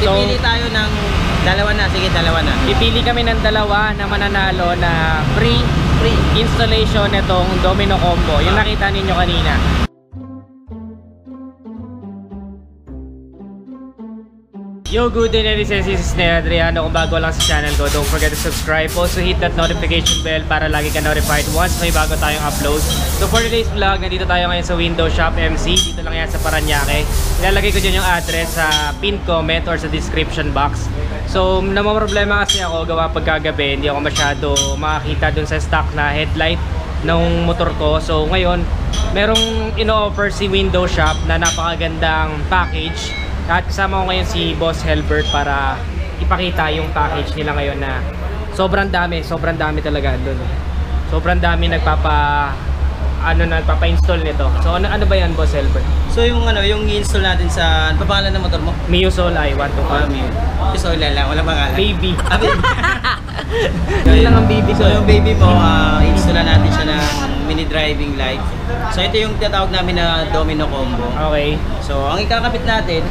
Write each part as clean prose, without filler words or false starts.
Pipili tayo ng dalawa na. Sige, dalawa na. Pipili kami ng dalawa na mananalo na free installation nitong domino combo. Yung nakita ninyo kanina. Yo, good day ladies and this is Adriano. Kung bago lang sa channel ko, don't forget to subscribe. Also hit that notification bell para lagi ka notified once may bago tayong upload. So for today's vlog, nandito tayo ngayon sa Window Shop MC. Dito lang yan sa Paranaque. Ilalagay ko dyan yung address sa pinned comment or sa description box. So namamroblema kasi ako gawa pagkagabi, hindi ako masyado makakita dun sa stock na headlight ng motor ko. So ngayon, merong ino-offer si Window Shop na napakagandang package. At kasama ko ngayon si Boss Helbert para ipakita yung package nila ngayon na sobrang dami talaga doon. Sobrang dami nagpapa-install nito. So ano ba yan, Boss Helbert? So yung yung i-install natin sa pangalan ng motor mo? Mio Soul I 125. Mio Soul lang, wala pangalan. Baby. Yun lang ang baby ko. So yung baby mo, install natin siya ng mini driving light. So ito yung tinatawag namin na domino combo. Okay. So ang ikakabit natin,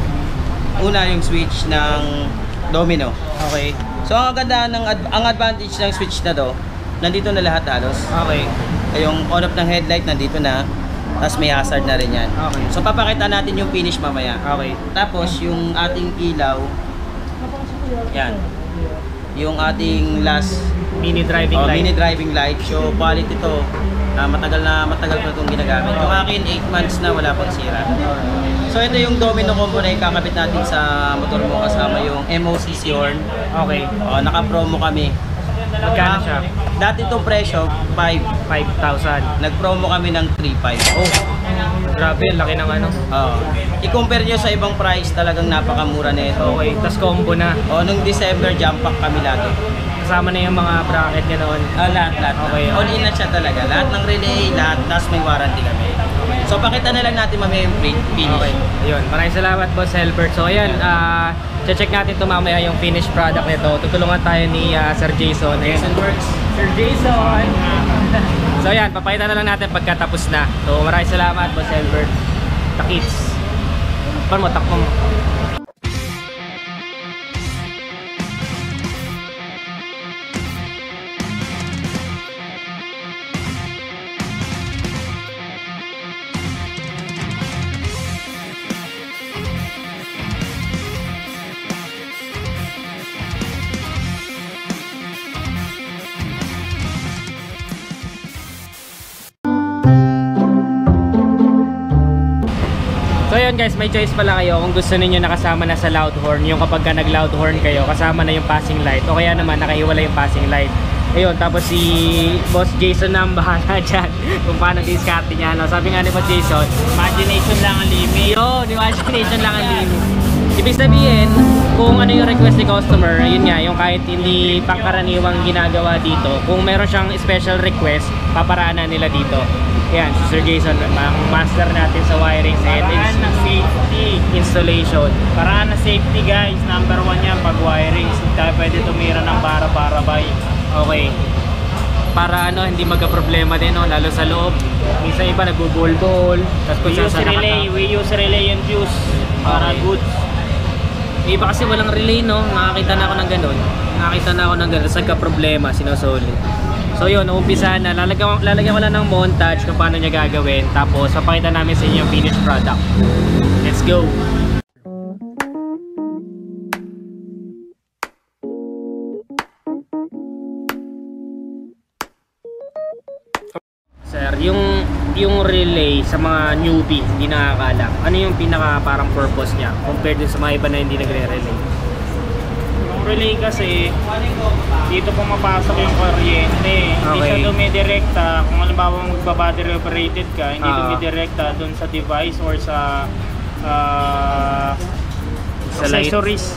una yung switch ng domino. Okay. So ang ganda ang advantage ng switch na to, nandito na lahat halos. Okay. Yung on off ng headlight nandito na. Tapos may hazard na rin yan. Okay. So papakita natin yung finish mamaya. Okay. Tapos yung ating ilaw, yan. Yung ating last Mini driving light. Mini driving light. So quality to. Matagal ko na itong ginagamit. Yung akin 8 months na wala pang sira. So ito yung domino combo na ikakabit natin sa motor mo kasama yung MOCC horn. Okay. Naka-promo kami. Magkano siya? Dati itong presyo 5,000. Nag-promo kami ng 3,500. Oh, grabe, laki ng ano. I-compare nyo sa ibang price, talagang napakamura na ito. Okay, tas combo na. Nung December, jump pack kami lagi. Kasama na yung mga bracket niya noon. Lahat. Okay. All in na siya talaga. Lahat ng relay, lahat. Tapos may warranty kami. So pakita na lang natin mamaya yung finish. Okay, ayun. Maraming salamat, Boss Helbert. So ayan, check natin ito mamaya yung finished product nito. Tutulungan tayo ni Sir Jason. Jason Works. Sir Jason! So ayan, papakita na lang natin pagkatapos na. So maraming salamat, Boss Helbert. Takits. Paano mo, takpo mo? So yun guys, may choice pala kayo kung gusto niyo nakasama na sa loud horn, yung kapag nag loud horn kayo, kasama na yung passing light, o kaya naman nakahiwalay yung passing light. Ayun, tapos si Boss Jason na ang bahala dyan kung paano discarte niya. No? Sabi nga ni Boss Jason, imagination lang ang limit. Yun, imagination lang ang limit. Ibig sabihin, kung ano yung request ni customer, yun nga, yung kahit hindi pangkaraniwang ginagawa dito, kung meron siyang special request, paparaanan nila dito. Yan, si Sir Jason, ang master natin sa wiring settings. Paraan na safety. Installation. Paraan na safety guys. Number 1 yan pag wiring. Hindi tayo pwede tumira ng para-bay. Okay. Para hindi magka-problema din, no? Lalo sa loob. Minsan iba nagbubol-bol. We use relay and fuse para goods. Iba kasi walang relay, no? Nakakita na ako ng ganun. Nagka-problema, sinusuli. So yun, umpisa na. Lalagyan ko lang ng montage kung paano niya gagawin. Tapos papakita namin sa inyo yung finished product. Let's go! Sir, yung relay sa mga newbie, hindi nakakaalam. Ano yung pinaka parang purpose niya compared din sa mga iba na hindi nagre-relay? Yung relay kasi, dito pumapasok yung kuryente. Hindi siya dumidirekta. Kung halimbawa magbabattery operated ka, hindi dumidirekta dun sa device or sa accessories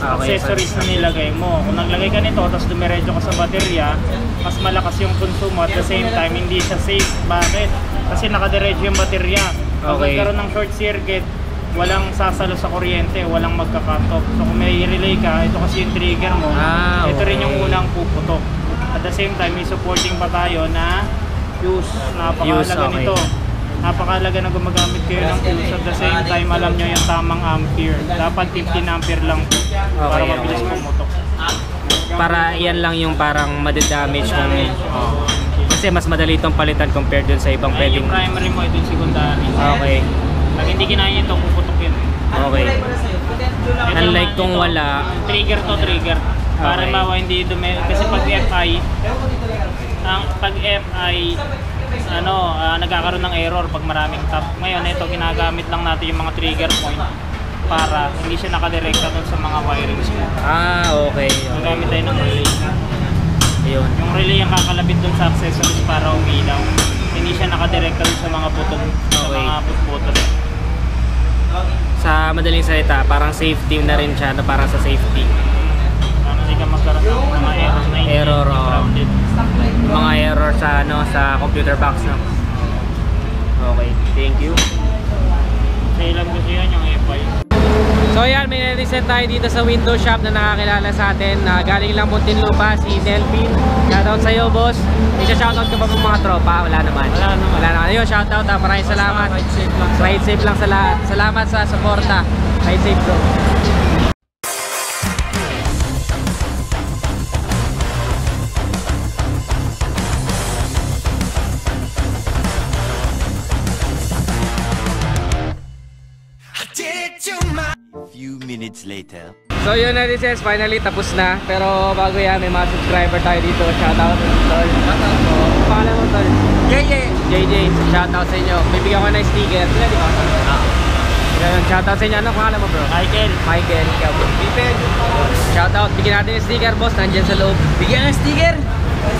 na nilagay mo. Kung naglagay ka nito tapos dumiretso ka sa baterya, mas malakas yung konsumo at the same time hindi siya safe. Bakit? Kasi nakadiretso yung baterya. Pag nagkaroon ng short circuit, walang sasalo sa kuryente, walang magka-cut off. So kung may relay ka, ito kasi yung trigger mo, ito rin yung unang puputok. At the same time, may supporting pa tayo na fuse. Napakahalaga nito. Napakahalaga na gumagamit kayo ng fuse. At the same time, alam nyo yung tamang ampere. Dapat 15 ampere lang po. para Okay, mabilis okay. pumutok. Para yan lang yung parang madadamage kung kasi mas madali itong palitan compared dun sa ibang Ayun yung pwedeng. primary mo, ito yung secondary. Okay. Pag hindi kinaya ito, puputok yun. Okay. Ito Unlike naman, kung ito, wala. trigger to trigger. Para Okay. mawa hindi kasi pag FI, pag FI, nagkakaroon ng error pag maraming tap. Ngayon, ito ginagamit lang natin yung mga trigger point para hindi siya nakadirekta dun sa mga wirings mo. Okay. Gagamit tayo ng relay. Ayun. Yung relay ang kakalabit dun sa accessories para umilaw. Hindi siya nakadirekta dun sa mga button, sa Okay. mga button. Sa madaling salita, parang safety na rin siya, no? Parang sa safety. Para hindi ka magkaroon ng mga error na hindi Error, oo. grounded. Mga error sa computer box, no? Okay, thank you. Sa ilang gusto yan yung FI. So yan, may reset tayo dito sa window shop na nakakilala sa atin na galing lang Muntinlupa, si Delphin. Shoutout sa'yo, boss. May shoutout ka pa po mga tropa? Wala naman. Wala naman. Ayun, shoutout. Maraming salamat. Ride safe lang sa lahat. Salamat sa suporta. Ride safe, bro. Few minutes later. So yun na, this is finally tapos na. Pero bago yan, may mga subscriber tayo dito. Shoutout, tol. Shoutout po. Pangalan mo, tol? JJ. Shoutout sa inyo. Bibigyan ko na yung sticker. Sila di ba? Ganun, shoutout sa inyo. Ano pangalan mo, bro? Michael. Michael. Ikaw, bro. Shoutout. Bigyan natin yung sticker, boss. Nandyan sa loob. Bigyan ng sticker.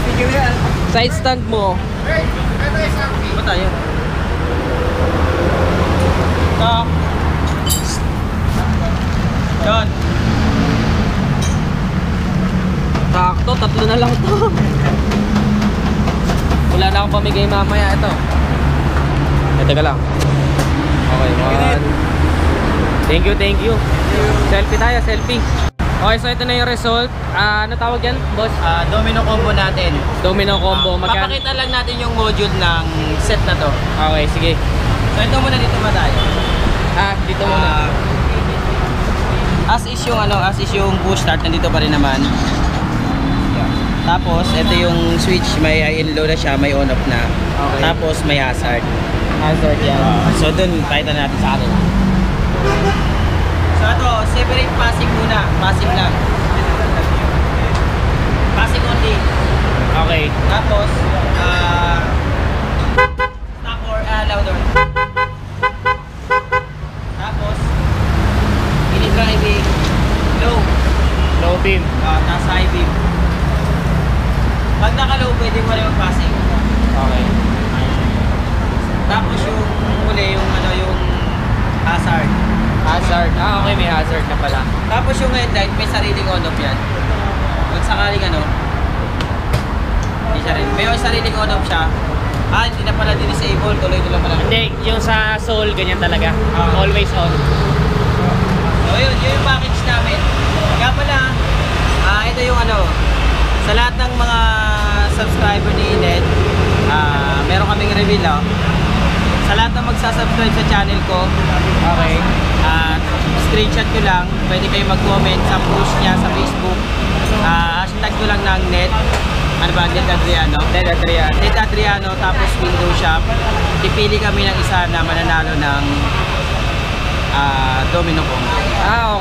Sticker yan. Side stand mo. Ba tayo? Stop. John. Sakto, tatlo na lang to. Wala na akong pamigay mamaya. Ito. Teka lang. Okay, one. Thank you. Selfie tayo, selfie. Okay, so ito na yung result. Ano tawag yan, boss? Domino combo natin. Domino combo. Papakita lang natin yung module ng set na to. Okay, sige. So ito muna, dito ba tayo? Dito muna. As is yung push start, nandito pa rin naman. Tapos ito yung switch, may high and low na siya, may on off na. Okay. Tapos may hazard. Hazard yan. So dun, pakita natin sa akin. So ito, separate passing muna. Passing lang. Passing only. Okay. Tapos, stop or louder. Tapos, ini driving, low. Low beam. Tapos high beam. Pag naka-low, pwede mo rin mag-passing. Okay. Tapos yung huli, yung hazard. Hazard. Okay, may hazard na pala. Tapos yung headlight, may sariling on-off yan. Pag sakaling hindi siya rin. May sariling on-off siya. Hindi na pala disable, tuloy lang pala. Hindi, yung sa Soul, ganyan talaga. Always on. So yun yung package namin. Kaya pala, ito yung sa lahat ng mga subscriber ni Ned, meron kaming reveal. Sa lahat ng magsasubscribe sa channel ko, Okay. screenshot nyo lang, pwede kayo mag-comment sa post niya sa Facebook. Hashtag nyo lang ng Ned. Ano ba? Ned Adriano. Ned Adriano, tapos window shop. Ipili kami ng isa na mananalo ng domino combo.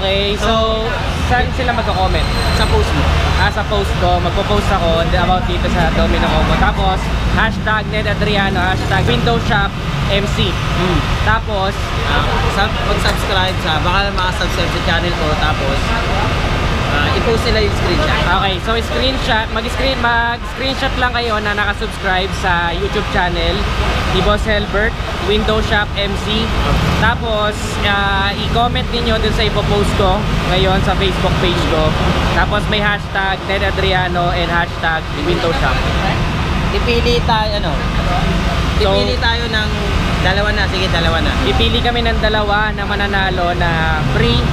Okay. So, saan sila magko-comment? Sa post mo. Sa post ko, magpo-post ako about dito sa Domino Combo. Tapos, hashtag Ned Adriano, hashtag window shop MC. Tapos, Mag-subscribe sa, baka makasubscribe sa channel ko, tapos i-post nila yung screenshot. okay, so mag-screenshot lang kayo na nakasubscribe sa YouTube channel ni Boss Helbert, Window Shop MC. Tapos, i-comment ninyo dun sa ipopost ko ngayon sa Facebook page ko. Tapos may hashtag Ned Adriano and hashtag Window Shop. Ipili tayo, Ipili tayo ng dalawa na. Sige, dalawa na. Ipili kami ng dalawa na mananalo na free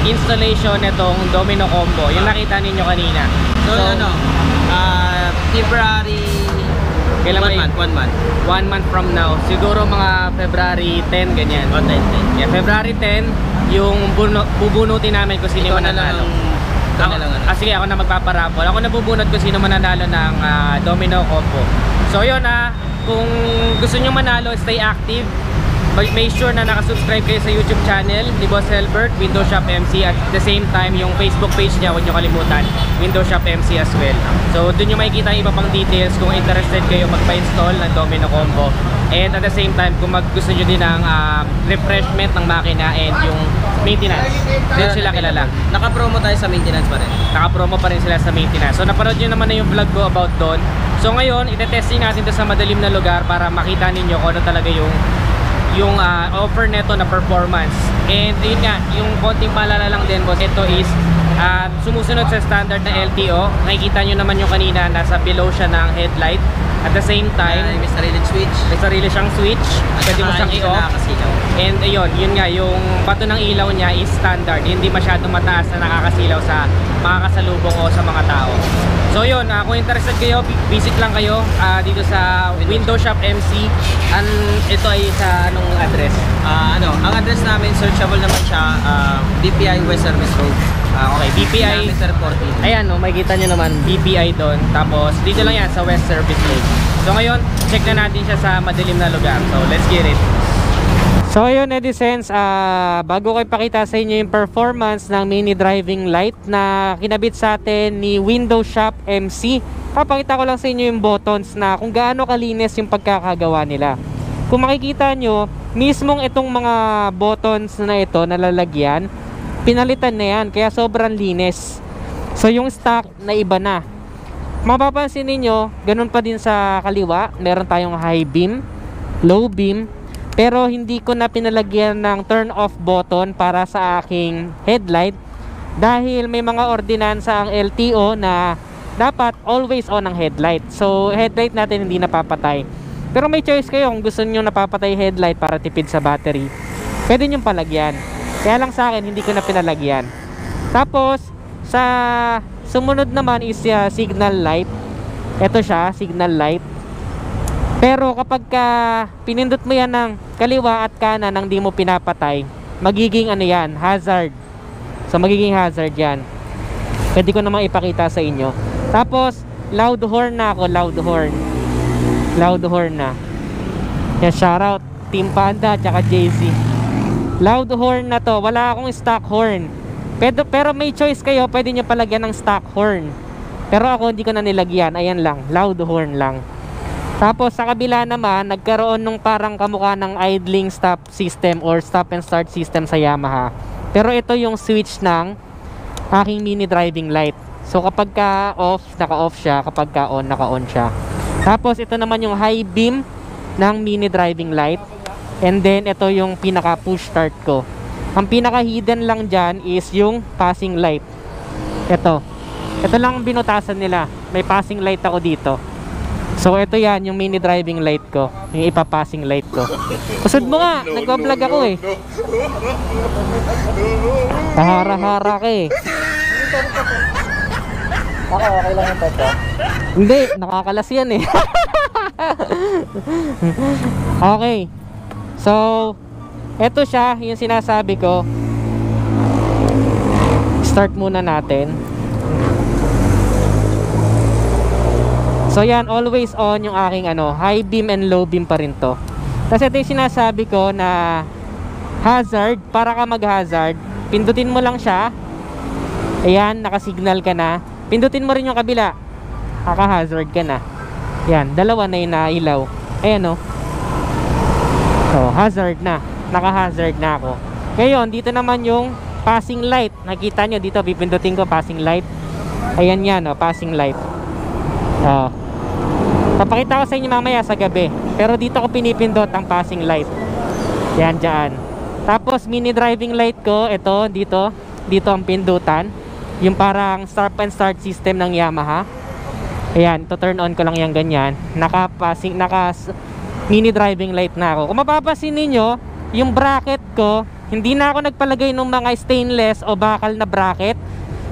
installation nitong Domino Combo. Yung nakita ninyo kanina. So, February... Kailan ba yun? 1 month. 1 month from now. Siguro mga February 10, ganyan. O, 10. Yeah, February 10, yung bubunutin namin kung sino Ikaw yung na lang mananalo. ikaw na lang ano. Sige, ako na magpaparapol. Ako na bubunot kung sino mananalo ng domino combo. So yun kung gusto nyo manalo, stay active. Make sure na nakasubscribe kayo sa YouTube channel ni Boss Helbert, Window Shop MC. At the same time, yung Facebook page niya, huwag nyo kalimutan, Window Shop MC as well. So doon nyo makikita yung iba pang details kung interested kayo magpa-install ng domino combo. And at the same time, kung gusto nyo din ng refreshment ng makina and yung maintenance, doon sila kilala. Naka-promo tayo sa maintenance pa rin. Naka-promo pa rin sila sa maintenance. So napanood nyo naman na yung vlog ko about doon. So ngayon, itetesting natin to sa madilim na lugar para makita ninyo kung ano talaga yung offer neto na performance. And yun nga, yung konting paalala lang din boss, ito is sumusunod sa standard na LTO. Nakikita nyo naman yung kanina, nasa below siya ng headlight. At the same time, May sarili switch. may sarili siyang switch, pwede mo siyang i-off. Nakakasilaw. And ayun, yun nga, yung bato ng ilaw niya is standard, hindi masyadong mataas na nakakasilaw sa makakasalubong o sa mga tao. So yun, kung interested kayo, visit lang kayo dito sa Window Shop MC. Ito ay sa anong address? Ang address namin, searchable naman siya, BPI West Service Road. Okay, BPI. Kilometer 14. Ayan, makikita nyo naman, BPI doon. Tapos dito lang yan sa West Service Road. So ngayon, check na natin siya sa madilim na lugar. So let's get it. So ayun, Edisens, bago ko ipakita sa inyo yung performance ng mini driving light na kinabit sa atin ni Window Shop MC, papakita ko lang sa inyo yung buttons na kung gaano kalinis yung pagkakagawa nila. Kung makikita nyo, mismong itong mga buttons na ito na lalagyan, pinalitan na yan, kaya sobrang linis. So yung stock na iba na. Mapapansin niyo, ganun pa din sa kaliwa, meron tayong high beam, low beam, pero hindi ko na pinalagyan ng turn off button para sa aking headlight dahil may mga ordinansa ang LTO na dapat always on ang headlight. So headlight natin hindi napapatay. Pero may choice kayo kung gusto niyo napapatay headlight para tipid sa battery. Pwede niyo palagyan. Kaya lang sa akin hindi ko na pinalagyan. Tapos sa sumunod naman is signal light. Ito siya, signal light. Pero kapag pinindot mo yan ng kaliwa at kanan nang di mo pinapatay, magiging yan, hazard. So magiging hazard yan. Pwede ko naman ipakita sa inyo. Tapos loud horn na ako, loud horn. Loud horn na. Yan, shoutout Team Panda at saka JC. Loud horn na to. Wala akong stock horn. Pero may choice kayo, pwede nyo palagyan ng stock horn. Pero ako hindi ko na nilagyan. Ayan lang, loud horn lang. Tapos sa kabila naman, nagkaroon nung parang kamukha ng idling stop system or stop and start system sa Yamaha. Pero ito yung switch ng aking mini driving light. So kapag ka off, naka-off siya. Kapag ka on, naka-on siya. Tapos ito naman yung high beam ng mini driving light. And then ito yung pinaka push start ko. Ang pinaka hidden lang dyan is yung passing light. Ito lang ang binutasan nila. May passing light ako dito. So ito yan, yung mini driving light ko. Yung ipapassing light ko. Kusod mo nga, nagwa-vlog ako eh. Tahara-hara ka eh. Okay lang yung pagka. Hindi, nakakalas yan eh. Okay. So eto siya, yung sinasabi ko. Start muna natin. So yan, always on yung aking high beam and low beam pa rin to. Kasi ito yung sinasabi ko na hazard, para ka mag-hazard, pindutin mo lang siya. Ayan, nakasignal ka na. Pindutin mo rin yung kabila. Kaka-hazard ka na. Yan, dalawa na yung nailaw. Ayan o. So, hazard na. Naka-hazard na ako. Ngayon, dito naman yung passing light. Nakita nyo dito, pipindutin ko passing light. Ayan yan o, passing light. Papakita ko sa inyo mamaya sa gabi. Pero dito ko pinipindot ang passing light. Yan dyan. Tapos mini driving light ko, ito, dito ang pindutan. Yung parang stop and start system ng Yamaha. Ayan, to turn on ko lang yan ganyan. Naka mini driving light na ako. Kung mapapansin ninyo, yung bracket ko, hindi na ako nagpalagay ng mga stainless o bakal na bracket.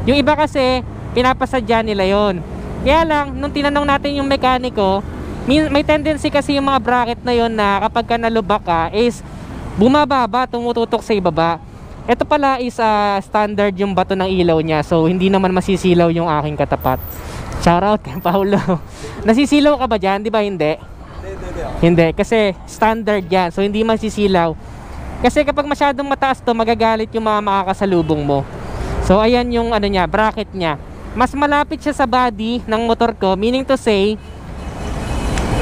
Yung iba kasi, pinapasadya nila yon. Kaya lang, nung tinanong natin yung mekaniko, may tendency kasi yung mga bracket na yon na kapag ka nalubak ka is bumababa, tumututok sa ibaba. Ito pala is standard yung bato ng ilaw niya. So hindi naman masisilaw yung aking katapat. Shoutout kay Paulo. Nasisilaw ka ba dyan? Di ba hindi? Hindi. Kasi standard yan. So hindi masisilaw. Kasi kapag masyadong mataas to, magagalit yung mga makakasalubong mo. So ayan yung ano niya, bracket niya. Mas malapit siya sa body ng motor ko. Meaning to say,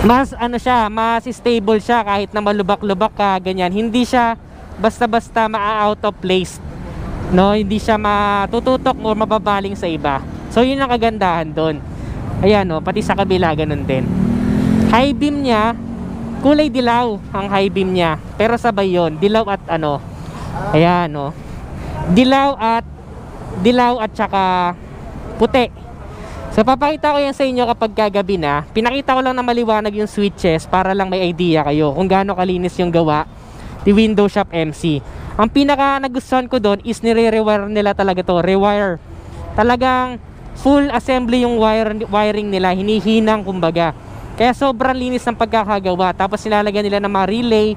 mas ano siya, mas stable siya kahit na malubak-lubak ka, ganyan. Hindi siya basta-basta ma-out of place. No, hindi siya matututok o mababaling sa iba. So yun ang kagandahan doon. Ayan no, pati sa kabila ganun din. High beam niya, kulay dilaw ang high beam niya. Pero sabay yun, dilaw at ano. Ayan no. Dilaw at saka puti. So papakita ko yan sa inyo kapag kagabi na. Pinakita ko lang na maliwanag yung switches para lang may idea kayo kung gaano kalinis yung gawa ni Window Shop MC. Ang pinaka nagustuhan ko doon is nire-rewire nila talaga to. Rewire. Talagang full assembly yung wiring nila. Hinihinang kumbaga. Kaya sobrang linis ng pagkakagawa. Tapos nilalagyan nila ng mga relay,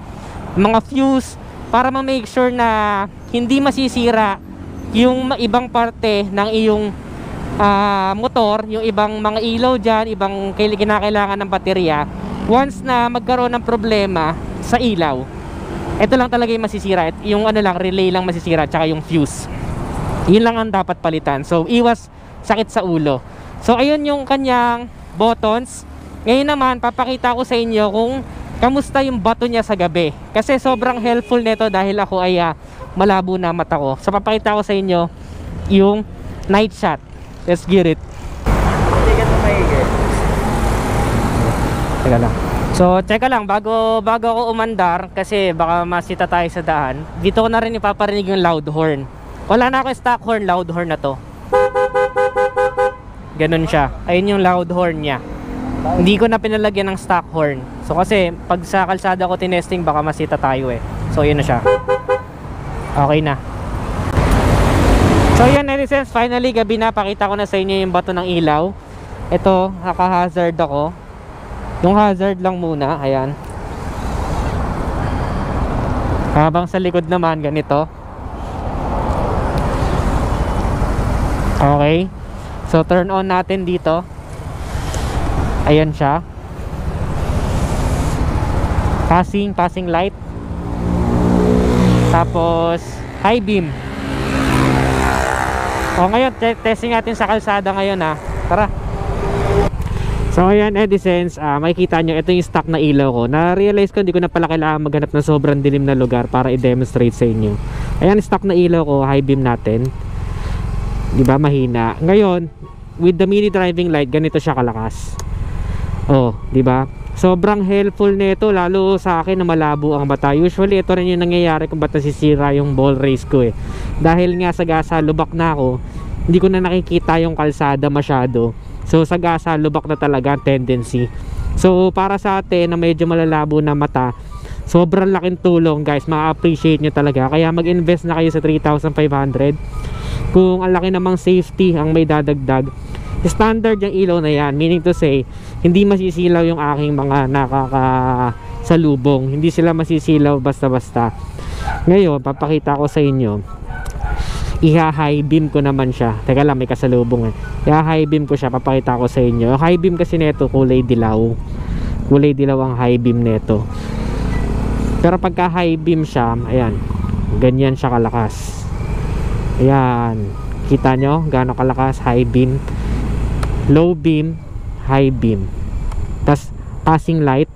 mga fuse para ma-make sure na hindi masisira yung ibang parte ng iyong motor, yung ibang mga ilaw dyan, ibang kinakailangan ng baterya. Once na magkaroon ng problema sa ilaw, ito lang talaga yung masisira. Yung ano lang, relay lang masisira, tsaka yung fuse. Yun lang ang dapat palitan. So iwas sakit sa ulo. So ayun yung kanyang buttons. Ngayon naman papakita ko sa inyo kung kamusta yung bato niya sa gabi. Kasi sobrang helpful nito dahil ako ay malabo na mata ko. So papakita ko sa inyo yung night shot. Let's get it. Teka lang. So, teka lang, bago ako umandar, kasi baka masita tayo sa daan, dito ko na rin ipaparinig yung loud horn. Wala na ako stock horn, loud horn na to. Ganun siya. Ayun yung loud horn niya. Hindi ko na pinalagyan ng stock horn. So, kasi pag sa kalsada ko tinesting, baka masita tayo eh. So, yun na siya. Okay na. So yan netizens, finally gabi na, pakita ko na sa inyo yung bato ng ilaw. Ito, naka-hazard ako. Yung hazard lang muna, ayan. Habang sa likod naman, ganito. Okay. So turn on natin dito. Ayan siya. Passing light. Tapos high beam. O ngayon, testing natin sa kalsada ngayon ha. Tara. So ayan Edisens, makikita nyo, ito yung stock na ilaw ko. Na-realize ko, hindi ko na pala kailangan maghanap ng sobrang dilim na lugar para i-demonstrate sa inyo. Ayan, stock na ilaw ko, high beam natin. Diba, mahina. Ngayon, with the mini driving light, ganito siya kalakas. Oh, diba? Sobrang helpful nito, lalo sa akin na malabo ang mata. Usually, ito rin yung nangyayari kung ba't nasisira yung ball race ko eh. Dahil nga sa gasa, lubak na ako, hindi ko na nakikita yung kalsada masyado. So, sa gasa, lubak na talaga ang tendency. So, para sa atin na medyo malalabo na mata, sobrang laking tulong guys, ma-appreciate nyo talaga. Kaya mag-invest na kayo sa 3,500. Kung ang laki namang safety ang may dadagdag, standard yung ilaw na yan, meaning to say hindi masisilaw yung aking mga nakakasalubong, hindi sila masisilaw basta-basta. Ngayon papakita ko sa inyo, iha-high beam ko naman siya. Teka lang, may kasalubong eh. Iha-high beam ko siya, papakita ko sa inyo. Yung high beam kasi neto kulay dilaw ang high beam neto. Pero pagka high beam siya, ayan, ganyan siya kalakas. Ayan, kita nyo gaano kalakas high beam, low beam, high beam. Tas passing light.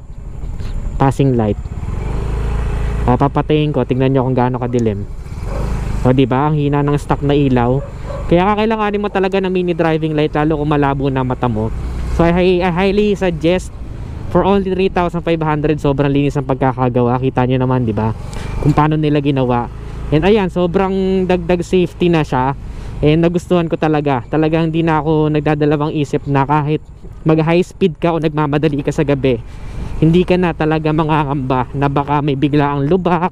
Papatayin ko, tingnan nyo kung gaano kadilim. O diba, ang hina ng stock na ilaw. Kaya kakailanganin mo talaga ng mini driving light, lalo kung malabo na mata mo. So I highly suggest for only 3,500. Sobrang linis ang pagkakagawa. Kita nyo naman diba kung paano nila ginawa. And ayan, sobrang dagdag safety na siya. And nagustuhan ko talaga. Talagang hindi na ako nagdadalawang isip na kahit mag high speed ka o nagmamadali ka sa gabi, hindi ka na talaga mangangamba na baka may biglaang lubak,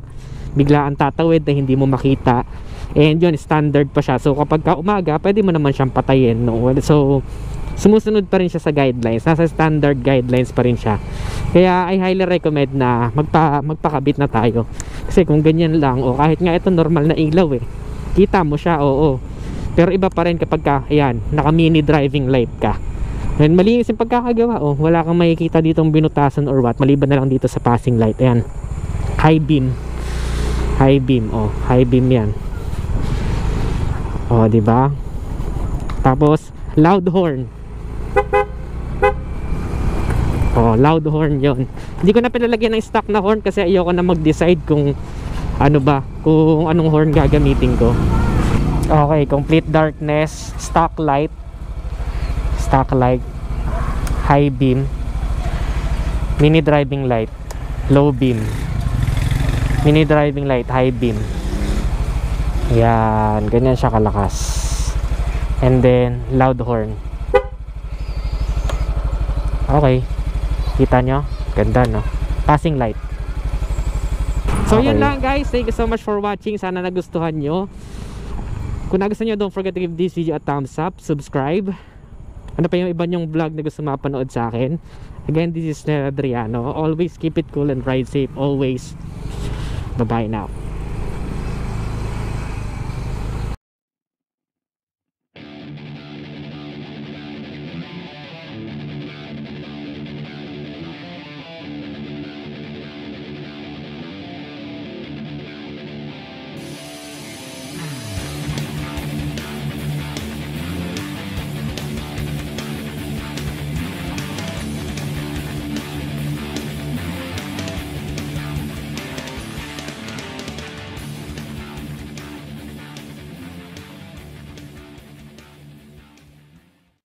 biglaang tatawid na hindi mo makita. And yun, standard pa siya. So kapag ka umaga, pwede mo naman siyang patayin, no? So sumusunod pa rin siya sa guidelines. Nasa standard guidelines pa rin siya. Kaya I highly recommend na magpakabit na tayo. Kasi kung ganyan lang, o kahit nga ito normal na ilaw eh, kita mo siya, oo. Pero iba pa rin kapag ka, ayan, naka mini driving light ka. And malinis yung pagkakagawa, oh. Wala kang makikita ditong binutasan or what, maliban na lang dito sa passing light. Ayan, high beam. High beam, oh, high beam yan. Oh, di ba? Tapos loud horn. Oh, loud horn 'yon. Hindi ko na pinalagyan ng stock na horn kasi ayoko na mag-decide kung ano ba, kung anong horn gagamitin ko. Okay, complete darkness, stock light, high beam, mini driving light, low beam, mini driving light, high beam. Yan, ganyan siya kalakas. And then loud horn. Okay, kita nyo? Ganda, no? Passing light. So yun lang guys, thank you so much for watching. Sana nagustuhan nyo. Kung nagustuhan nyo, don't forget to give this video a thumbs up, subscribe. Ano pa yung iba nyong vlog na gusto mapanood sa akin. Again, this is Adriano. Always keep it cool and ride safe always. Bye bye now.